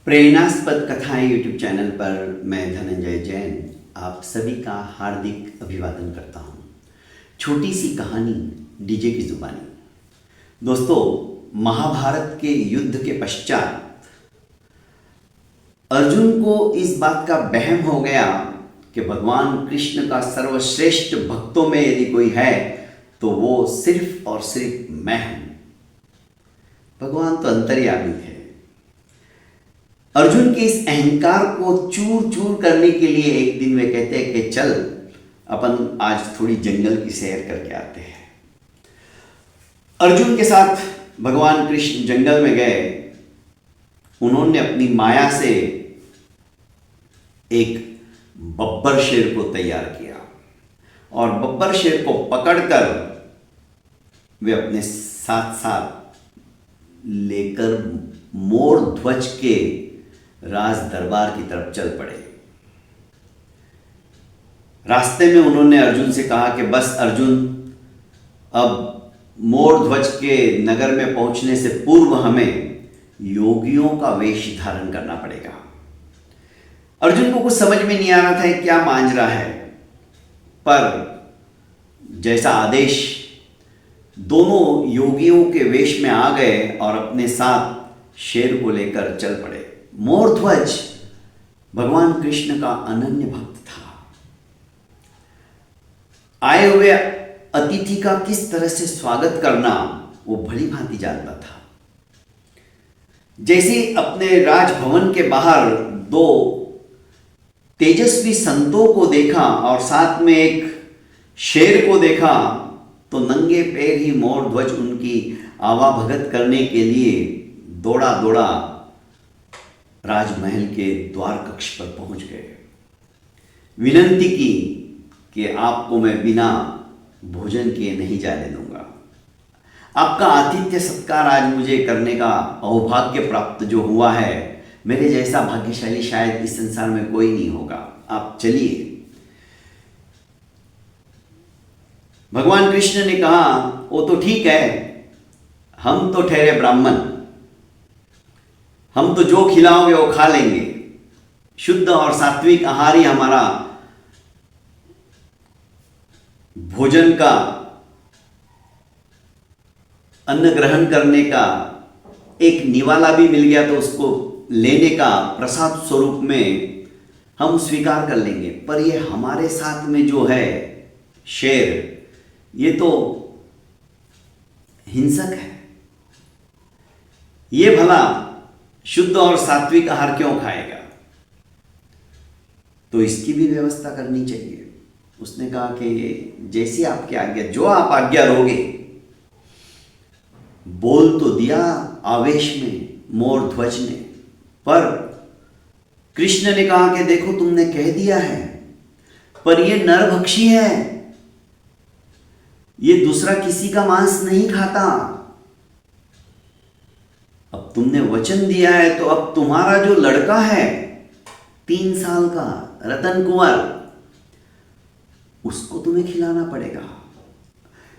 प्रेरणास्पद कथाएं YouTube channel पर मैं धनंजय जैन आप सभी का हार्दिक अभिवादन करता हूं। छोटी सी कहानी डीजे की जुबानी। दोस्तों, महाभारत के युद्ध के पश्चात अर्जुन को इस बात का वहम हो गया कि भगवान कृष्ण का सर्वश्रेष्ठ भक्तों में यदि कोई है तो वो सिर्फ और सिर्फ मैं हूं। भगवान तो अंतर्यामी थे। अर्जुन के इस अहंकार को चूर चूर करने के लिए एक दिन वे कहते हैं कि चल अपन आज थोड़ी जंगल की सैर करके आते हैं। अर्जुन के साथ भगवान कृष्ण जंगल में गए। उन्होंने अपनी माया से एक बब्बर शेर को तैयार किया और बब्बर शेर को पकड़कर वे अपने साथ साथ लेकर मोर ध्वज के राज दरबार की तरफ चल पड़े। रास्ते में उन्होंने अर्जुन से कहा कि बस अर्जुन, अब मोर ध्वज के नगर में पहुंचने से पूर्व हमें योगियों का वेश धारण करना पड़ेगा। अर्जुन को कुछ समझ में नहीं आ रहा था क्या मांझरा है, पर जैसा आदेश, दोनों योगियों के वेश में आ गए और अपने साथ शेर को लेकर चल पड़े। मोर ध्वज भगवान कृष्ण का अनन्य भक्त था। आए हुए अतिथि का किस तरह से स्वागत करना वो भली भांति जानता था। जैसे अपने राजभवन के बाहर दो तेजस्वी संतों को देखा और साथ में एक शेर को देखा तो नंगे पैर ही मोर ध्वज उनकी आवाभगत करने के लिए दौड़ा दौड़ा राजमहल के द्वार कक्ष पर पहुंच गए। विनंती की कि आपको मैं बिना भोजन किए नहीं जाने दूंगा। आपका आतिथ्य सत्कार आज मुझे करने का सौभाग्य प्राप्त जो हुआ है, मेरे जैसा भाग्यशाली शायद इस संसार में कोई नहीं होगा। आप चलिए। भगवान कृष्ण ने कहा, वो तो ठीक है, हम तो ठहरे ब्राह्मण, हम तो जो खिलाओगे वो खा लेंगे। शुद्ध और सात्विक आहार ही हमारा भोजन का, अन्न ग्रहण करने का एक निवाला भी मिल गया तो उसको लेने का प्रसाद स्वरूप में हम स्वीकार कर लेंगे। पर ये हमारे साथ में जो है शेर, ये तो हिंसक है। ये भला शुद्ध और सात्विक आहार क्यों खाएगा? तो इसकी भी व्यवस्था करनी चाहिए। उसने कहा कि जैसी आपकी आज्ञा, जो आप आज्ञा दोगे। बोल तो दिया आवेश में मोर ध्वज ने, पर कृष्ण ने कहा कि देखो तुमने कह दिया है, पर यह नरभक्षी है, ये दूसरा किसी का मांस नहीं खाता। अब तुमने वचन दिया है तो अब तुम्हारा जो लड़का है 3 साल का रतन कुंवर, उसको तुम्हें खिलाना पड़ेगा।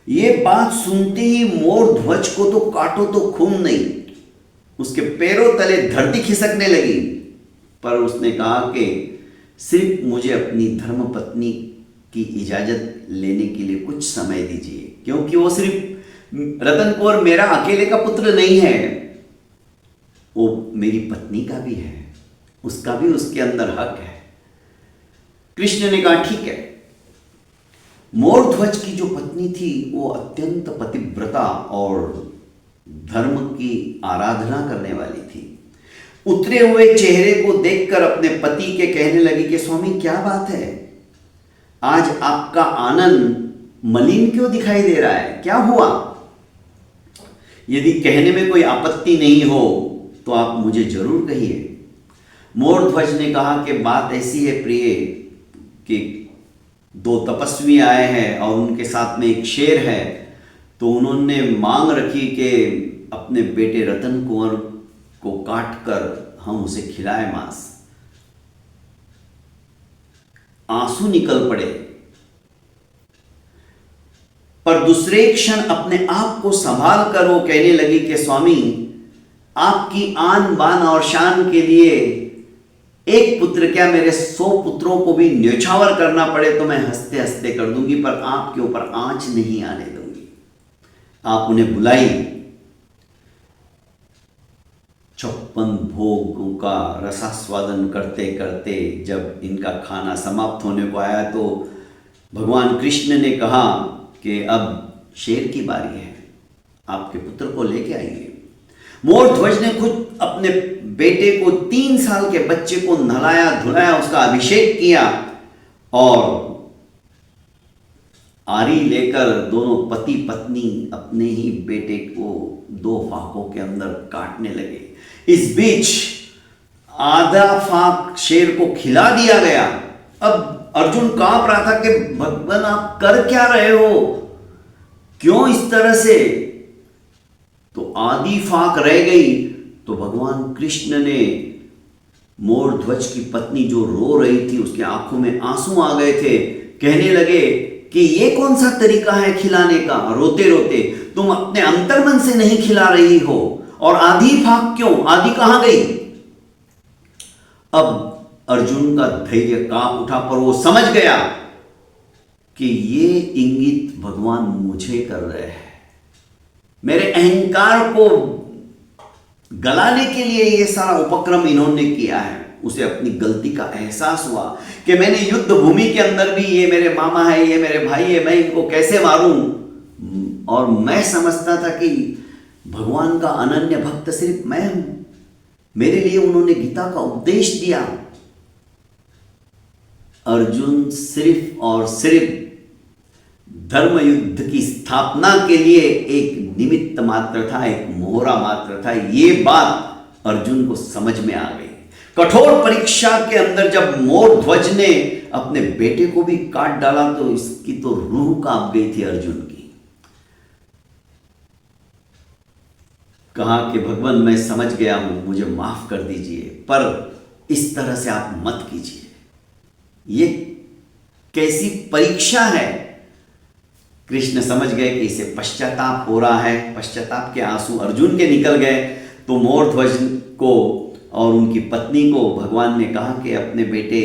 ये बात सुनते ही मोर ध्वज को तो काटो तो खून नहीं, उसके पैरों तले धरती खिसकने लगी। पर उसने कहा कि सिर्फ मुझे अपनी धर्मपत्नी की इजाजत लेने के लिए कुछ समय दीजिए, क्योंकि वो सिर्फ रतन कुंवर मेरा अकेले का पुत्र नहीं है, वो मेरी पत्नी का भी है, उसका भी उसके अंदर हक है। कृष्ण ने कहा ठीक है। मोर ध्वज की जो पत्नी थी वो अत्यंत पतिव्रता और धर्म की आराधना करने वाली थी। उतरे हुए चेहरे को देखकर अपने पति के कहने लगी कि स्वामी क्या बात है, आज आपका आनंद मलिन क्यों दिखाई दे रहा है, क्या हुआ? यदि कहने में कोई आपत्ति नहीं हो तो आप मुझे जरूर कहिए। मोर ध्वज ने कहा कि बात ऐसी है प्रिय कि 2 तपस्वी आए हैं और उनके साथ में एक शेर है, तो उन्होंने मांग रखी कि अपने बेटे रतन कुंवर को काट कर हम उसे खिलाए मांस। आंसू निकल पड़े, पर दूसरे क्षण अपने आप को संभाल कर वो कहने लगी कि स्वामी, आपकी आन बान और शान के लिए एक पुत्र क्या मेरे 100 पुत्रों को भी न्यौछावर करना पड़े तो मैं हंसते हंसते कर दूंगी, पर आपके ऊपर आंच नहीं आने दूंगी। आप उन्हें बुलाई। 56 भोगों का रसास्वादन करते करते जब इनका खाना समाप्त होने को आया तो भगवान कृष्ण ने कहा कि अब शेर की बारी है, आपके पुत्र को लेके आइए। मोरध्वज ने खुद अपने बेटे को 3 साल के बच्चे को नहलाया धुलाया, उसका अभिषेक किया और आरी लेकर दोनों पति पत्नी अपने ही बेटे को 2 फाकों के अंदर काटने लगे। इस बीच आधा फाक शेर को खिला दिया गया। अब अर्जुन कांप रहा था कि भगवान आप कर क्या रहे हो, क्यों इस तरह से। तो आधी फाक रह गई तो भगवान कृष्ण ने मोरध्वज की पत्नी जो रो रही थी उसकी आंखों में आंसू आ गए थे, कहने लगे कि ये कौन सा तरीका है खिलाने का, रोते रोते तुम अपने अंतर्मन से नहीं खिला रही हो, और आधी फाक क्यों, आधी कहां गई। अब अर्जुन का धैर्य कांप उठा, पर वो समझ गया कि ये इंगित भगवान मुझे कर रहे हैं, मेरे अहंकार को गलाने के लिए ये सारा उपक्रम इन्होंने किया है। उसे अपनी गलती का एहसास हुआ कि मैंने युद्ध भूमि के अंदर भी ये मेरे मामा है, ये मेरे भाई है, मैं इनको कैसे मारूं। और मैं समझता था कि भगवान का अनन्य भक्त सिर्फ मैं हूं, मेरे लिए उन्होंने गीता का उपदेश दिया। अर्जुन सिर्फ और सिर्फ धर्म युद्ध की स्थापना के लिए एक निमित्त मात्र था, एक मोहरा मात्र था। ये बात अर्जुन को समझ में आ गई। कठोर परीक्षा के अंदर जब मोरध्वज ने अपने बेटे को भी काट डाला तो इसकी तो रूह कांप गई थी अर्जुन की। कहा कि भगवान मैं समझ गया हूं, मुझे माफ कर दीजिए, पर इस तरह से आप मत कीजिए। ये कैसी परीक्षा है। कृष्ण समझ गए कि इसे पश्चाताप हो रहा है। पश्चाताप के आंसू अर्जुन के निकल गए तो मोरध्वज को और उनकी पत्नी को भगवान ने कहा कि अपने बेटे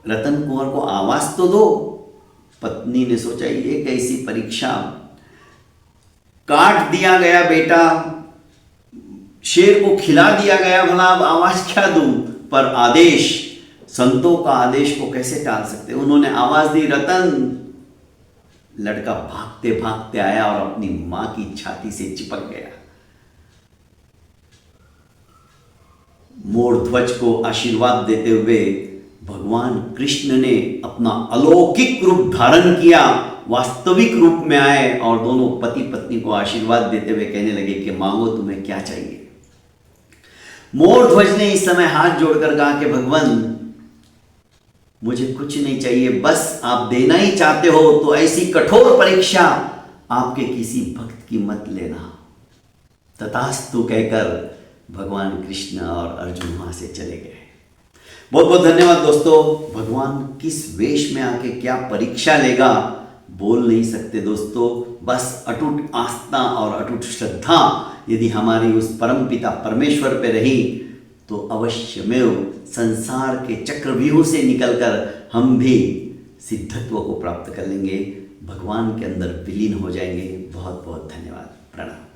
रतन कुंवर को आवाज तो दो। पत्नी ने सोचा ये कैसी परीक्षा, काट दिया गया बेटा, शेर को खिला दिया गया, भला अब आवाज क्या दूं। पर आदेश, संतों का आदेश को कैसे टाल सकते। उन्होंने आवाज दी रतन। लड़का भागते भागते आया और अपनी मां की छाती से चिपक गया। मोरध्वज को आशीर्वाद देते हुए भगवान कृष्ण ने अपना अलौकिक रूप धारण किया, वास्तविक रूप में आए और दोनों पति पत्नी को आशीर्वाद देते हुए कहने लगे कि मांगो तुम्हें क्या चाहिए। मोरध्वज ने इस समय हाथ जोड़कर कहा कि भगवान मुझे कुछ नहीं चाहिए, बस आप देना ही चाहते हो तो ऐसी कठोर परीक्षा आपके किसी भक्त की मत लेना। तथास्तु कहकर भगवान कृष्ण और अर्जुन वहां से चले गए। बहुत बहुत धन्यवाद दोस्तों। भगवान किस वेश में आके क्या परीक्षा लेगा बोल नहीं सकते दोस्तों। बस अटूट आस्था और अटूट श्रद्धा यदि हमारी उस परम पिता परमेश्वर पे रही तो अवश्यमेव संसार के चक्रव्यूह से निकलकर हम भी सिद्धत्व को प्राप्त कर लेंगे, भगवान के अंदर विलीन हो जाएंगे। बहुत बहुत धन्यवाद। प्रणाम।